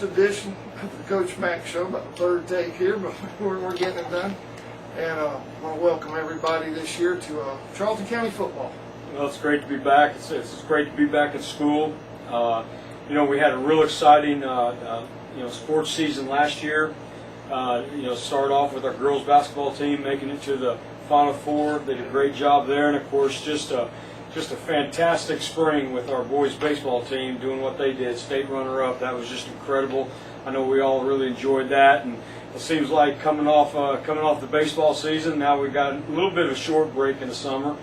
edition of the Coach Mack Show, about the third take here, but we're getting it done. And I want to welcome everybody this year to Charlton County football. Well, it's great to be back. It's great to be back at school. We had a real exciting sports season last year. Started off with our girls basketball team making it to the Final Four. They did a great job there, and of course, just a fantastic spring with our boys baseball team doing what they did, state runner-up. That was just incredible. I know we all really enjoyed that, and it seems like coming off the baseball season, now we've got a little bit of a short break in the summer,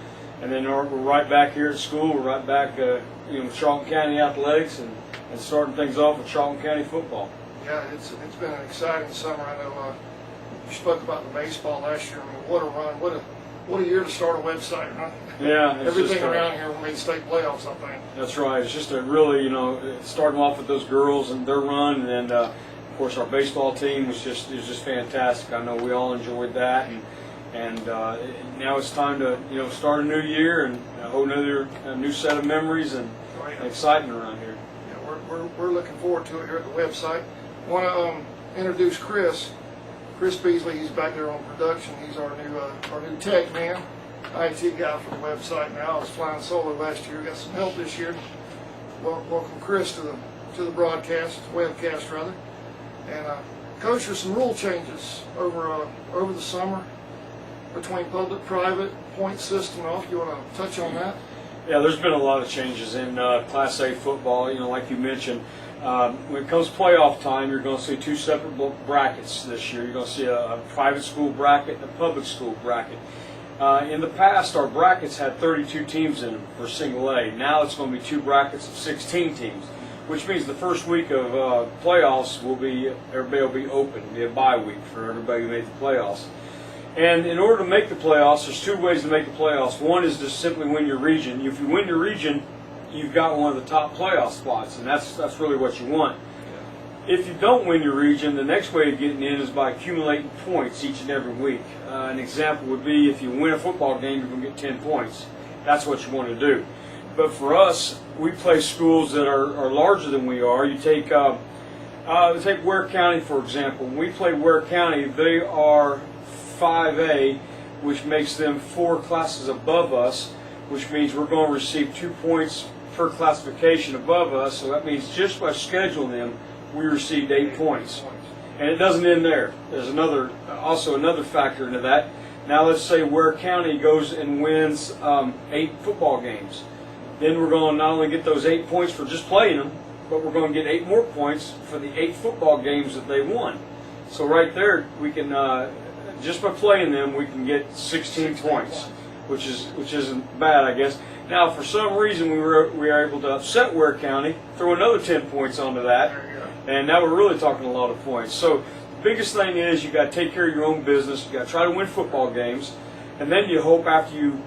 and then we're right back here at school. We're right back, with Charlton County athletics and starting things off with Charlton County football. Yeah, it's been an exciting summer. I know you spoke about the baseball last year. I mean, what a run! What a year to start a website, huh? Yeah, everything around here made state playoffs, I think. That's right. It's just a really, starting off with those girls and their run, and of course our baseball team was just fantastic. I know we all enjoyed that, and now it's time to start a new year and a whole new set of memories and excitement around here. Yeah, we're looking forward to it here at the website. I want to introduce Chris Beasley. He's back there on production. He's our new tech man, IT guy for the website now. I was flying solo last year. Got some help this year. Welcome Chris to the broadcast, webcast rather. And Coach, there's some rule changes over the summer between public-private point system. If you want to touch on that. Yeah, there's been a lot of changes in Class A football. Like you mentioned. When it comes playoff time, you're going to see two separate brackets this year. You're going to see a private school bracket and a public school bracket. In the past, our brackets had 32 teams in them for single A. Now it's going to be two brackets of 16 teams, which means the first week of playoffs everybody will be open. It'll be a bye week for everybody who made the playoffs. And in order to make the playoffs, there's two ways to make the playoffs. One is to simply win your region. If you win your region, you've got one of the top playoff spots, and that's really what you want. If you don't win your region, the next way of getting in is by accumulating points each and every week. An example would be if you win a football game, you're going to get 10 points. That's what you want to do. But for us, we play schools that are larger than we are. You take Ware County, for example. When we play Ware County, they are 5A, which makes them 4 classes above us, which means we're going to receive 2 points per classification above us. So that means just by scheduling them, we received 8 points. And it doesn't end there. There's also another factor into that. Now let's say Ware County goes and wins 8 football games. Then we're going to not only get those 8 points for just playing them, but we're going to get 8 more points for the 8 football games that they won. So right there, we can just by playing them, we can get 16 points. Which isn't bad, I guess. Now, for some reason, we were able to upset Ware County, throw another 10 points onto that, and now we're really talking a lot of points. So the biggest thing is you got to take care of your own business. You got to try to win football games, and then you hope after you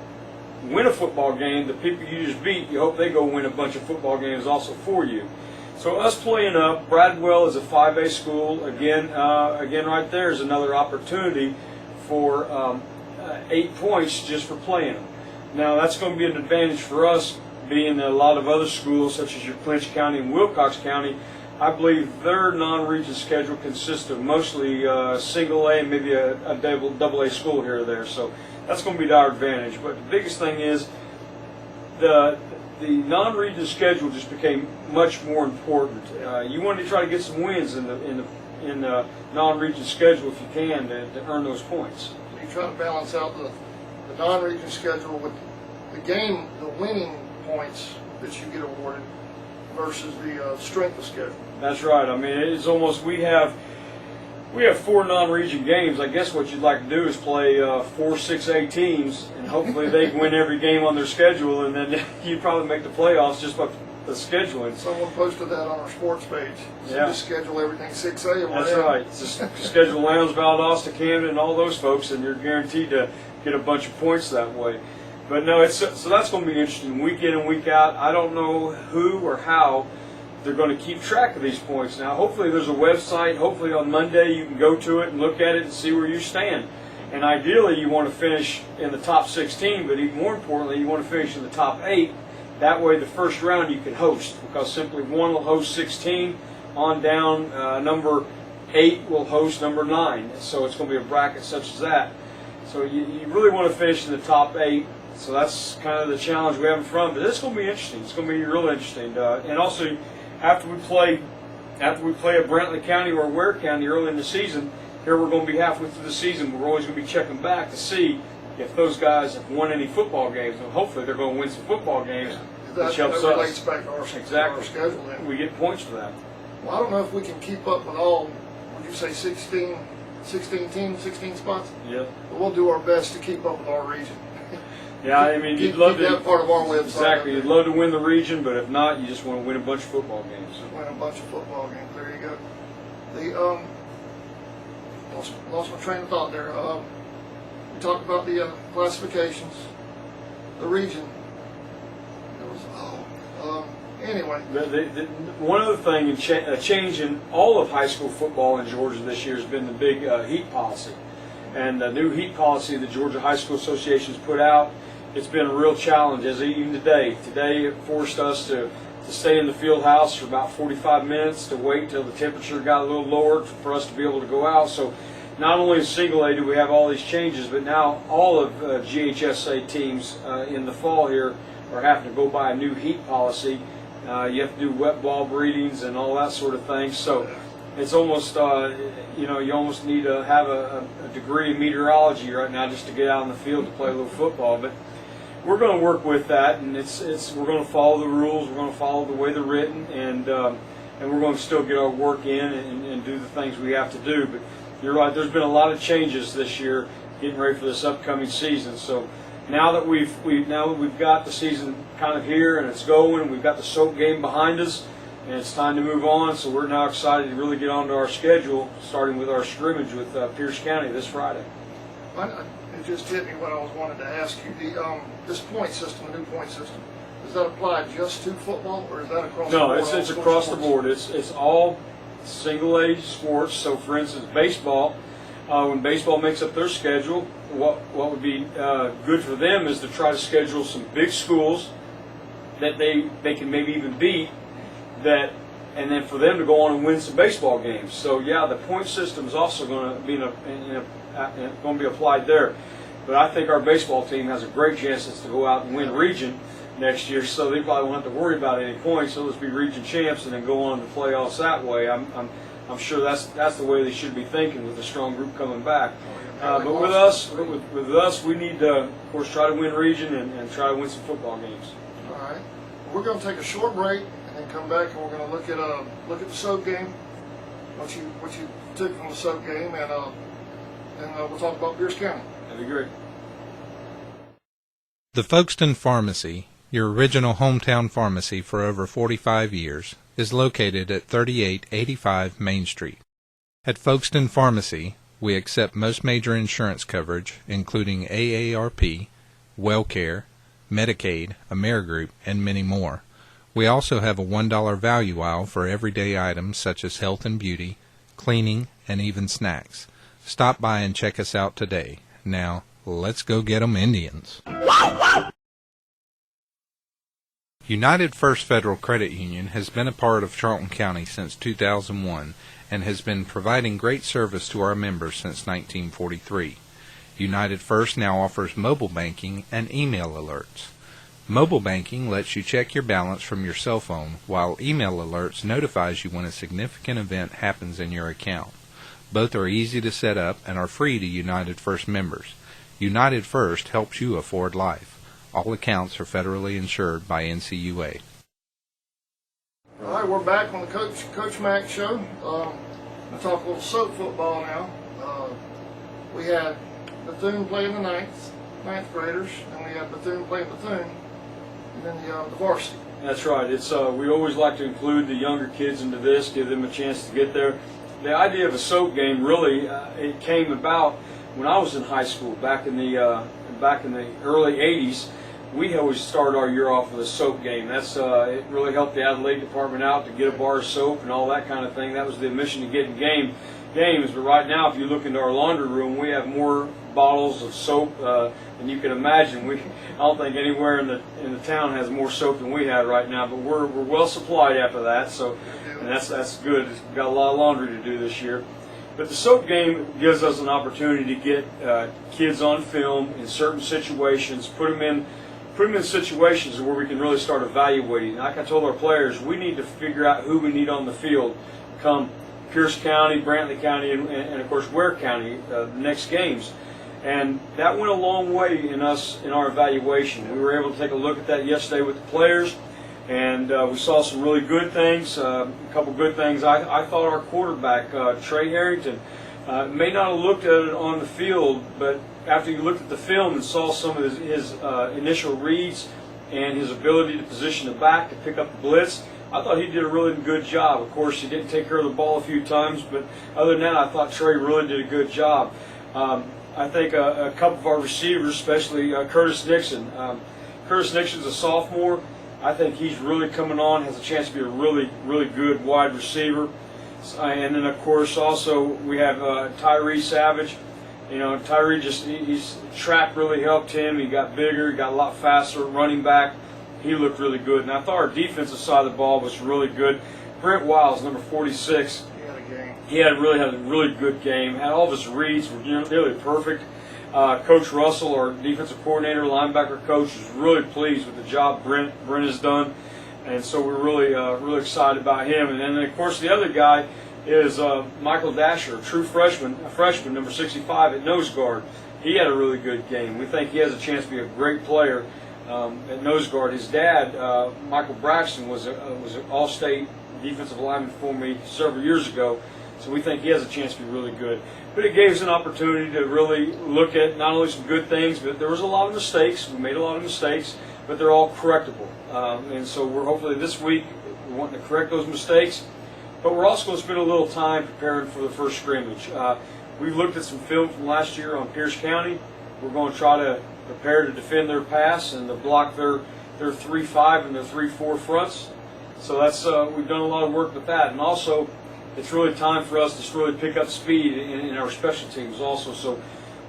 win a football game, the people you just beat, you hope they go win a bunch of football games also for you. So us playing up, Bradwell is a 5A school. Again, right there is another opportunity for 8 points just for playing them. Now that's going to be an advantage for us, being that a lot of other schools such as your Clinch County and Wilcox County, I believe their non-region schedule consists of mostly single A and maybe a double A school here or there. So that's going to be to our advantage. But the biggest thing is the non-region schedule just became much more important. You want to try to get some wins in the non-region schedule if you can to earn those points. You try to balance out the non-region schedule with the winning points that you get awarded versus the strength of schedule. That's right. I mean, it's almost we have 4 non-region games. I guess what you'd like to do is play 4 6A teams, and hopefully they win every game on their schedule, and then you probably make the playoffs just by the scheduling. Someone posted that on our sports page. So yeah. Just schedule everything 6A. That's right. Just schedule Lowndes, Valdosta, Camden, and all those folks, and you're guaranteed to get a bunch of points that way. But no, so that's going to be interesting week in and week out. I don't know who or how they're going to keep track of these points. Now, hopefully there's a website. Hopefully on Monday you can go to it and look at it and see where you stand. And ideally you want to finish in the top 16, but even more importantly, you want to finish in the top 8. That way the first round you can host, because simply one will host 16, on down. Number 8 will host number 9. So it's going to be a bracket such as that. So you really want to finish in the top 8. So that's kind of the challenge we have in front of us. But it's going to be interesting. It's going to be real interesting. And also, after we play at Brantley County or Ware County early in the season, here we're going to be halfway through the season. We're always going to be checking back to see if those guys have won any football games. And hopefully they're going to win some football games, which helps that relates us. back to our, Exactly. our schedule. Then. We get points for that. Well, I don't know if we can keep up with all, would you say 16 teams, 16 spots? Yeah. But we'll do our best to keep up with our region. Yeah, I mean, you'd love keep to. that part of our website. Exactly. You'd love to win the region, but if not, you just want to win a bunch of football games. Win a bunch of football games. There you go. The lost my train of thought there. We talked about the classifications, the region. There was anyway. One other thing, a change in all of high school football in Georgia this year has been the big heat policy. And the new heat policy the Georgia High School Association has put out, it's been a real challenge, as even today. Today it forced us to stay in the field house for about 45 minutes, to wait till the temperature got a little lower for us to be able to go out. So not only in single A do we have all these changes, but now all of GHSA teams in the fall here are having to go by a new heat policy. You have to do wet ball breedings and all that sort of thing. So it's almost, you almost need to have a degree in meteorology right now just to get out in the field to play a little football. But we're going to work with that, and we're going to follow the rules. We're going to follow the way they're written, and we're going to still get our work in and do the things we have to do. But you're right. There's been a lot of changes this year, getting ready for this upcoming season. So now that we've got the season kind of here and it's going, we've got the soap game behind us, and it's time to move on. So we're now excited to really get onto our schedule, starting with our scrimmage with Pierce County this Friday. It just hit me what I was wanted to ask you. This point system, the new point system, does that apply just to football, or is that across the board? No, it's across the board. It's all single-age sports. So, for instance, baseball. When baseball makes up their schedule, what would be good for them is to try to schedule some big schools that they can maybe even beat, and then for them to go on and win some baseball games. So, yeah, the point system is also going to be going to be applied there. But I think our baseball team has a great chance to go out and win region next year, so they probably won't have to worry about any points. So let's be region champs and then go on to playoffs that way. I'm sure that's the way they should be thinking with a strong group coming back. But with us, we need to, of course, try to win region and try to win some football games. All right. We're going to take a short break and then come back, and we're going to look at the soap game, what you took from the soap game, and we'll talk about Pierce County. That'd be great. The Folkestone Pharmacy, your original hometown pharmacy for over 45 years, is located at 3885 Main Street. At Folkestone Pharmacy, we accept most major insurance coverage, including AARP, WellCare, Medicaid, Amerigroup, and many more. We also have a $1 value aisle for everyday items such as health and beauty, cleaning, and even snacks. Stop by and check us out today. Now, let's go get 'em Indians. United First Federal Credit Union has been a part of Charlton County since 2001 and has been providing great service to our members since 1943. United First now offers mobile banking and email alerts. Mobile banking lets you check your balance from your cell phone, while email alerts notifies you when a significant event happens in your account. Both are easy to set up and are free to United First members. United First helps you afford life. All accounts are federally insured by NCUA. All right, we're back on the Coach Mack Show. We'll talk a little soap football now. We had Bethune playing the ninth graders, and we had Bethune playing Bethune, and then the varsity. That's right. It's we always like to include the younger kids into this, give them a chance to get there. The idea of a soap game really it came about when I was in high school back in the early '80s. We always started our year off with a soap game. That's it really helped the athletic department out to get a bar of soap and all that kind of thing. That was the mission to get in games. But right now, if you look into our laundry room, we have more bottles of soap, and you can imagine I don't think anywhere in the town has more soap than we have right now. But we're well supplied after that, so and that's good. We've got a lot of laundry to do this year. But the soap game gives us an opportunity to get kids on film in certain situations, put them in situations where we can really start evaluating. Like I told our players, we need to figure out who we need on the field come Pierce County, Brantley County, and of course Ware County, the next games. And that went a long way in our evaluation. We were able to take a look at that yesterday with the players, and we saw some really good things, a couple good things. I thought our quarterback, Trey Harrington, may not have looked at it on the field, but after you looked at the film and saw some of his initial reads and his ability to position the back to pick up the blitz, I thought he did a really good job. Of course, he didn't take care of the ball a few times, but other than that, I thought Trey really did a good job. I think a couple of our receivers, especially Curtis Nixon. Curtis Nixon's a sophomore. I think he's really coming on, has a chance to be a really, really good wide receiver. And then, of course, also we have Tyree Savage. You know, Tyree his track really helped him. He got bigger, he got a lot faster. Running back, he looked really good. And I thought our defensive side of the ball was really good. Brent Wiles, number 46. He really had a really good game. Had all of his reads were nearly perfect. Coach Russell, our defensive coordinator, linebacker coach, is really pleased with the job Brent has done, and so we're really excited about him. And then of course the other guy is Michael Dasher, a true freshman, number 65 at nose guard. He had a really good game. We think he has a chance to be a great player at nose guard. His dad, Michael Braxton, was an All-State defensive lineman for me several years ago. So we think he has a chance to be really good. But it gave us an opportunity to really look at not only some good things, but there was a lot of mistakes. We made a lot of mistakes, but they're all correctable. And so we're hopefully this week we're wanting to correct those mistakes. But we're also going to spend a little time preparing for the first scrimmage. We've looked at some film from last year on Pierce County. We're going to try to prepare to defend their pass and to block their 3-5 and their 3-4 fronts. So that's we've done a lot of work with that. And also, it's really time for us to really pick up speed in our special teams also. So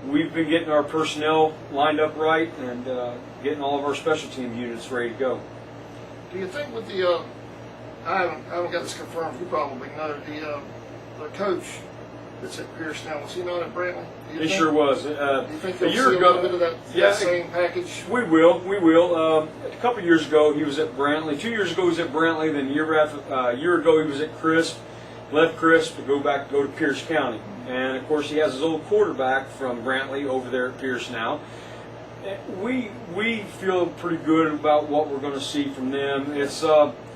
we've been getting our personnel lined up right and getting all of our special team units ready to go. Do you think with the, I haven't got this confirmed, you probably know, the coach that's at Pierce now, was he not at Brantley? He sure was. Do you think a you'll year see ago, a little bit of that same package? We will. A couple of years ago, he was at Brantley. 2 years ago, he was at Brantley. Then a year ago, he was at Crisp. Left Crisp to go to Pierce County. And of course he has his old quarterback from Brantley over there at Pierce now. We feel pretty good about what we're going to see from them. It's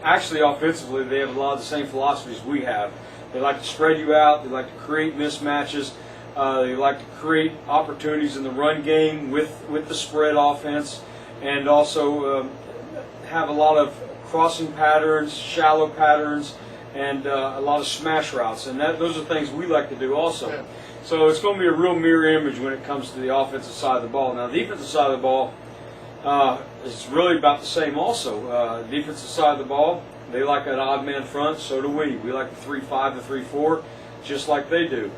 actually offensively they have a lot of the same philosophies we have. They like to spread you out, they like to create mismatches, they like to create opportunities in the run game with the spread offense, and also have a lot of crossing patterns, shallow patterns, and a lot of smash routes, and those are things we like to do also. Yeah. So it's going to be a real mirror image when it comes to the offensive side of the ball. Now, the defensive side of the ball is really about the same also. Defensive side of the ball, they like an odd man front, so do we. We like the 3-5, the 3-4, just like they do.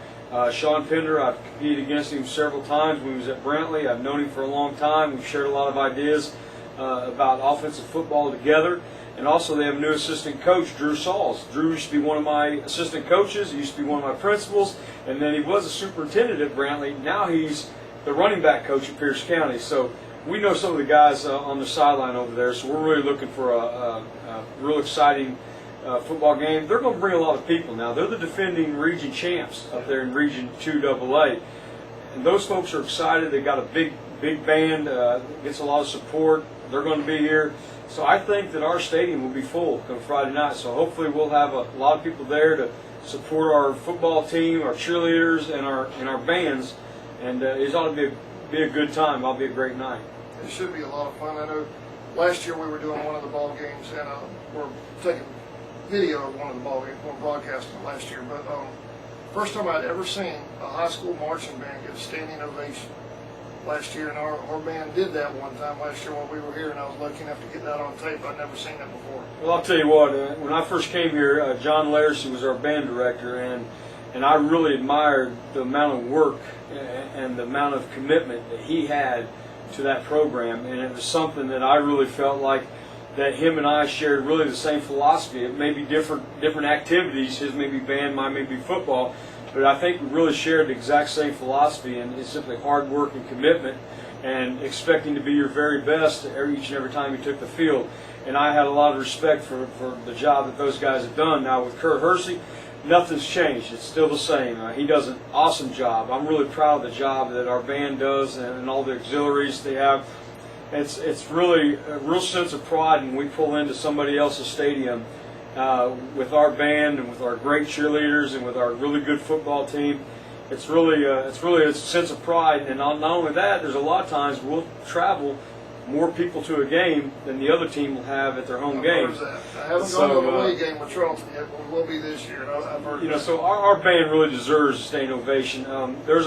Sean Pender, I've competed against him several times when he was at Brantley. I've known him for a long time. We've shared a lot of ideas about offensive football together. And also they have a new assistant coach, Drew Sauls. Drew used to be one of my assistant coaches. He used to be one of my principals. And then he was a superintendent at Brantley. Now he's the running back coach at Pierce County. So we know some of the guys on the sideline over there. So we're really looking for a real exciting football game. They're going to bring a lot of people now. They're the defending region champs up there in Region 2 AA. And those folks are excited. They've got a big band, gets a lot of support. They're going to be here. So I think that our stadium will be full come Friday night. So hopefully we'll have a lot of people there to support our football team, our cheerleaders, and our bands. And it ought to be a good time. It'll be a great night. It should be a lot of fun. I know last year we were doing one of the ball games, and we're taking video of one of the ball games. We're broadcasting it last year. But first time I'd ever seen a high school marching band get a standing ovation. Last year, and our band did that one time last year while we were here, and I was lucky enough to get that on tape. I'd never seen that before. Well, I'll tell you what, when I first came here, John Larson was our band director, and and I really admired the amount of work and the amount of commitment that he had to that program, and it was something that I really felt like that him and I shared really the same philosophy. It may be different activities, his may be band, mine may be football, but I think we really shared the exact same philosophy, and it's simply hard work and commitment and expecting to be your very best each and every time you took the field. And I had a lot of respect for the job that those guys have done. Now with Kurt Hersey, nothing's changed. It's still the same. He does an awesome job. I'm really proud of the job that our band does and all the auxiliaries they have. It's really a real sense of pride when we pull into somebody else's stadium with our band and with our great cheerleaders and with our really good football team. It's really a sense of pride. And not only that, there's a lot of times we'll travel more people to a game than the other team will have at their home game. I haven't gone to an away game with Charlton yet, but we will be this year. I've heard. So our band really deserves a standing ovation. There's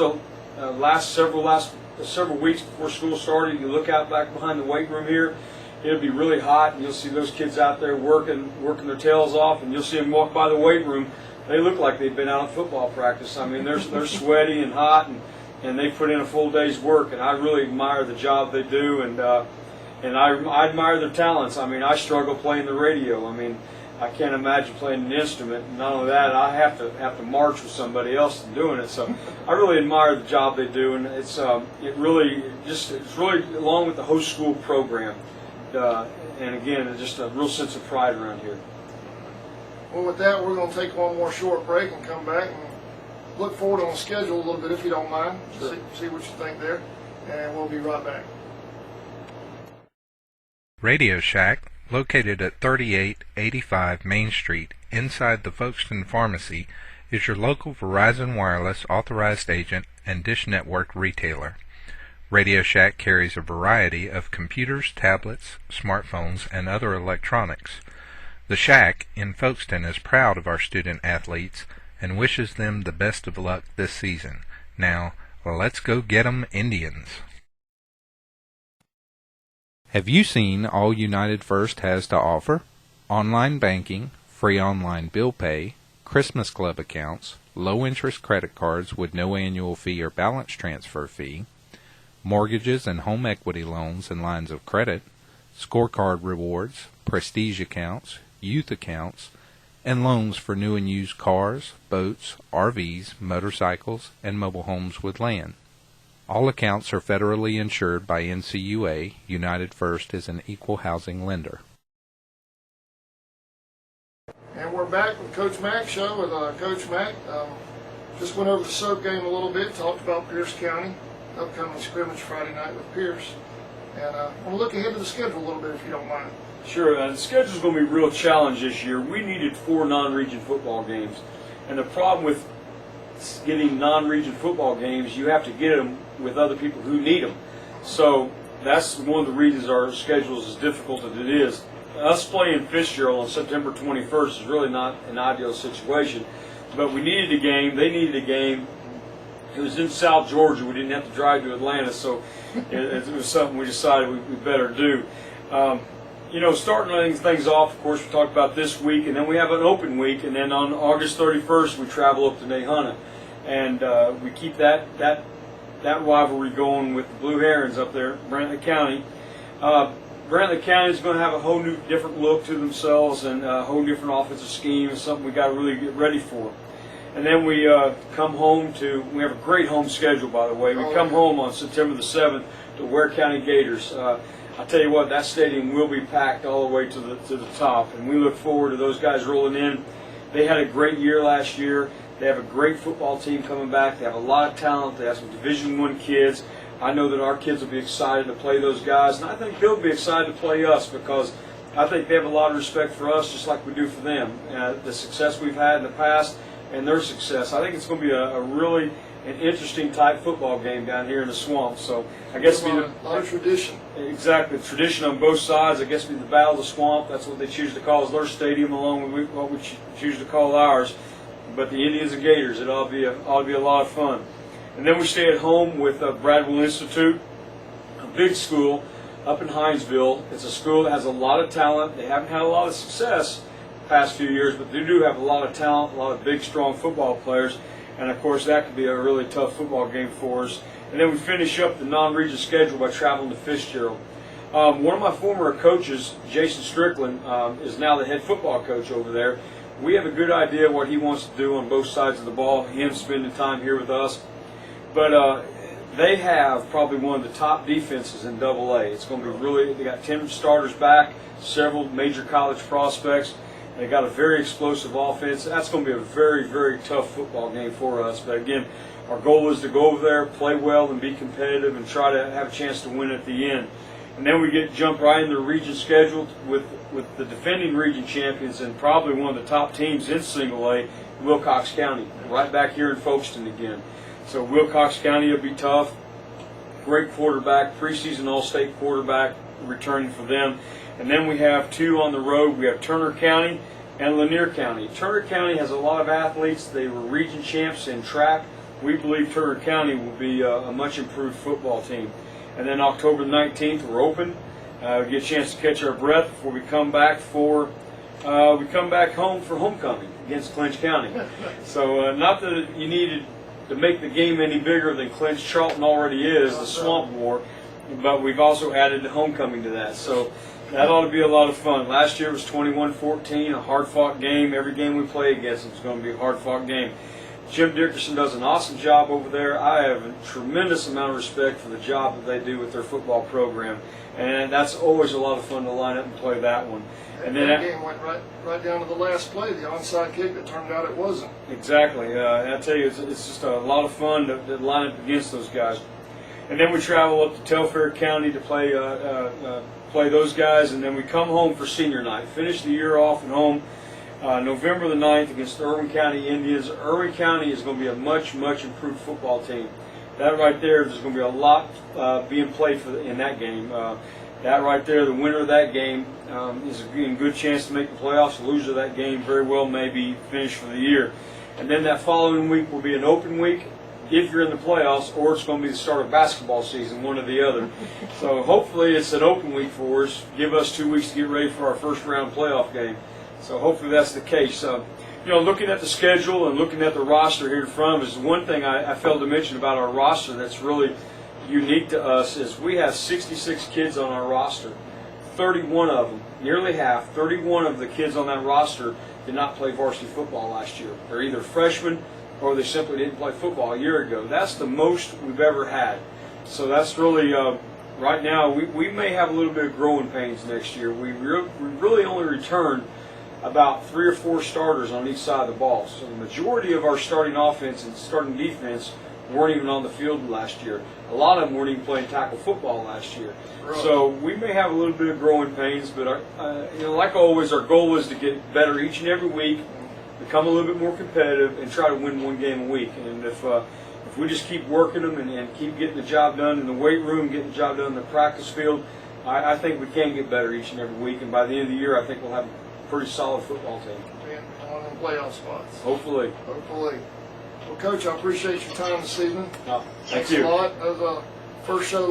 several weeks before school started, you look out back behind the weight room here, it'll be really hot, and you'll see those kids out there working their tails off, and you'll see them walk by the weight room. They look like they've been out of football practice. I mean, they're sweaty and hot, and they put in a full day's work, and I really admire the job they do, and I admire their talents. I mean, I struggle playing the radio. I mean, I can't imagine playing an instrument. And not only that, I have to march with somebody else and doing it. So I really admire the job they do, and it's really along with the host school program, and again, just a real sense of pride around here. Well, with that, we're going to take one more short break and come back and look forward on the schedule a little bit, if you don't mind. Sure. See what you think there, and we'll be right back. Radio Shack, located at 3885 Main Street, inside the Folkestone Pharmacy, is your local Verizon Wireless authorized agent and Dish Network retailer. Radio Shack carries a variety of computers, tablets, smartphones, and other electronics. The Shack in Folkestone is proud of our student athletes and wishes them the best of luck this season. Now, let's go get 'em Indians. Have you seen all United First has to offer? Online banking, free online bill pay, Christmas Club accounts, low-interest credit cards with no annual fee or balance transfer fee, mortgages and home equity loans and lines of credit, scorecard rewards, prestige accounts, youth accounts, and loans for new and used cars, boats, RVs, motorcycles, and mobile homes with land. All accounts are federally insured by NCUA. United First is an equal housing lender. And we're back with Coach Mack's show with Coach Mack. Just went over the soap game a little bit, talked about Pierce County, upcoming scrimmage Friday night with Pierce. And we'll look ahead to the schedule a little bit, if you don't mind. Sure. The schedule's going to be a real challenge this year. We needed 4 non-region football games. And the problem with getting non-region football games, you have to get them with other people who need them. So that's one of the reasons our schedule is as difficult as it is. Us playing Fitzgerald on September 21st is really not an ideal situation. But we needed a game. They needed a game. It was in South Georgia. We didn't have to drive to Atlanta, so it was something we decided we better do. Starting things off, of course, we talked about this week, and then we have an open week, and then on August 31st, we travel up to Nahunta. And we keep that rivalry going with the Blue Herons up there, Brantley County. Brantley County is going to have a whole new, different look to themselves and a whole different offensive scheme. It's something we got to really get ready for. And then we come home we have a great home schedule, by the way. We come home on September the 7th to Ware County Gators. I tell you what, that stadium will be packed all the way to the top, and we look forward to those guys rolling in. They had a great year last year. They have a great football team coming back. They have a lot of talent. They have some Division I kids. I know that our kids will be excited to play those guys, and I think they'll be excited to play us because I think they have a lot of respect for us just like we do for them. The success we've had in the past and their success. I think it's going to be a really an interesting type football game down here in the swamp. So I guess it'll be a lot of tradition. Exactly, tradition on both sides. I guess it'll be the Battle of the Swamp. That's what they choose to call their stadium, along with what we choose to call ours. But the Indians and Gators, it ought to be a lot of fun. And then we stay at home with Bradwell Institute, a big school up in Hinesville. It's a school that has a lot of talent. They haven't had a lot of success the past few years, but they do have a lot of talent, a lot of big, strong football players. And of course, that could be a really tough football game for us. And then we finish up the non-region schedule by traveling to Fitzgerald. One of my former coaches, Jason Strickland, is now the head football coach over there. We have a good idea what he wants to do on both sides of the ball, him spending time here with us. But they have probably one of the top defenses in AA. It's going to be really, they got 10 starters back, several major college prospects. They got a very explosive offense. That's going to be a very, very tough football game for us. But again, our goal is to go over there, play well, and be competitive, and try to have a chance to win at the end. And then we jump right into the region schedule with the defending region champions and probably one of the top teams in Single A, Wilcox County, right back here in Folkestone again. So Wilcox County will be tough. Great quarterback, preseason All-State quarterback returning for them. And then we have two on the road. We have Turner County and Lanier County. Turner County has a lot of athletes. They were region champs in track. We believe Turner County will be a much improved football team. And then October 19th, we're open. We get a chance to catch our breath before we come back home for homecoming against Clinch County. So not that you needed to make the game any bigger than Clinch Charlton already is, the Swamp War, but we've also added the homecoming to that. So that ought to be a lot of fun. Last year was 21-14, a hard-fought game. Every game we play against them is going to be a hard-fought game. Jim Dickerson does an awesome job over there. I have a tremendous amount of respect for the job that they do with their football program, and that's always a lot of fun to line up and play that one. And then that game went right down to the last play, the onside kick that turned out it wasn't. Exactly. I tell you, it's just a lot of fun to line up against those guys. And then we travel up to Telfair County to play those guys, and then we come home for senior night. Finish the year off at home. November the 9th against the Irwin County Indians. Irwin County is going to be a much, much improved football team. That right there, there's going to be a lot being played in that game. That right there, the winner of that game is in good chance to make the playoffs. The loser of that game very well may be finished for the year. And then that following week will be an open week if you're in the playoffs, or it's going to be the start of basketball season, one or the other. So hopefully it's an open week for us. Give us 2 weeks to get ready for our first round playoff game. So hopefully that's the case. Looking at the schedule and looking at the roster here in front of us, one thing I failed to mention about our roster that's really unique to us is we have 66 kids on our roster. 31 of them, nearly half, 31 of the kids on that roster did not play varsity football last year. They're either freshmen or they simply didn't play football a year ago. That's the most we've ever had. So that's really, right now, we may have a little bit of growing pains next year. We really only returned about 3 or 4 starters on each side of the ball. So the majority of our starting offense and starting defense weren't even on the field last year. A lot of them weren't even playing tackle football last year. Right. So we may have a little bit of growing pains, but like always, our goal is to get better each and every week, become a little bit more competitive, and try to win one game a week. And if we just keep working them and keep getting the job done in the weight room, getting the job done in the practice field, I think we can get better each and every week. And by the end of the year, I think we'll have a pretty solid football team. And one of them playoff spots. Hopefully. Hopefully. Well, Coach, I appreciate your time this evening. Thanks a lot. That was first show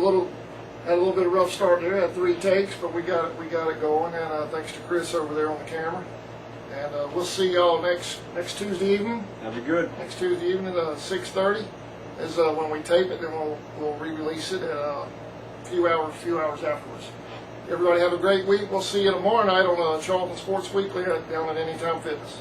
had a little bit of a rough start there. Had 3 takes, but we got it going. And thanks to Chris over there on the camera. And we'll see y'all next Tuesday evening. That'd be good. Next Tuesday evening, 6:30 is when we tape it. Then we'll re-release it a few hours afterwards. Everybody have a great week. We'll see you tomorrow night on Charlton Sports Weekly down at Anytime Fitness.